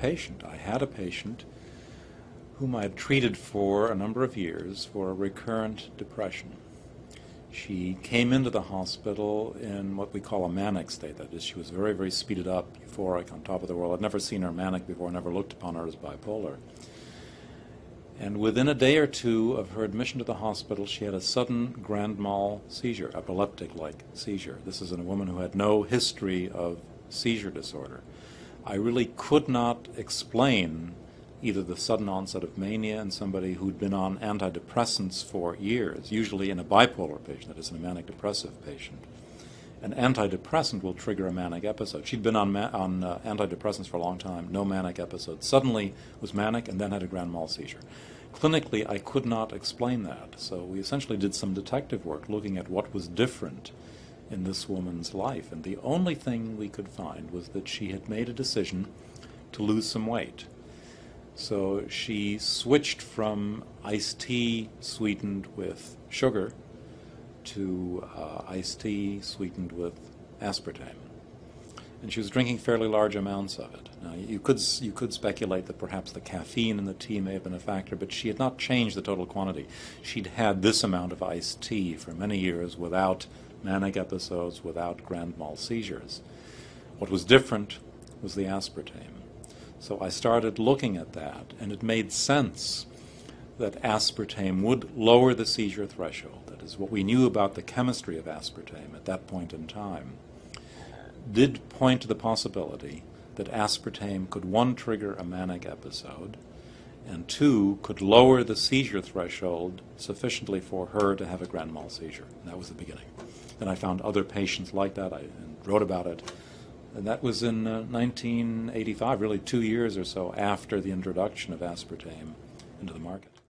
patient. I had a patient whom I had treated for a number of years for a recurrent depression. She came into the hospital in what we call a manic state. That is, she was very, very speeded up, euphoric, on top of the world. I'd never seen her manic before, never looked upon her as bipolar. And within a day or two of her admission to the hospital, she had a sudden grand mal seizure, epileptic-like seizure. This is in a woman who had no history of seizure disorder. I really could not explain either the sudden onset of mania in somebody who'd been on antidepressants for years, usually in a bipolar patient, that is, in a manic depressive patient. An antidepressant will trigger a manic episode. She'd been on antidepressants for a long time, no manic episode. Suddenly was manic and then had a grand mal seizure. Clinically, I could not explain that. So we essentially did some detective work looking at what was different in this woman's life. And the only thing we could find was that she had made a decision to lose some weight. So she switched from iced tea sweetened with sugar to iced tea sweetened with aspartame. And she was drinking fairly large amounts of it. Now, you could speculate that perhaps the caffeine in the tea may have been a factor, but she had not changed the total quantity. She'd had this amount of iced tea for many years without manic episodes, without grand mal seizures. What was different was the aspartame. So I started looking at that, and it made sense that aspartame would lower the seizure threshold. That is, what we knew about the chemistry of aspartame at that point in time did point to the possibility that aspartame could, one, trigger a manic episode, and two, could lower the seizure threshold sufficiently for her to have a grand mal seizure. And that was the beginning. Then I found other patients like that and wrote about it. And that was in 1985, really 2 years or so after the introduction of aspartame into the market.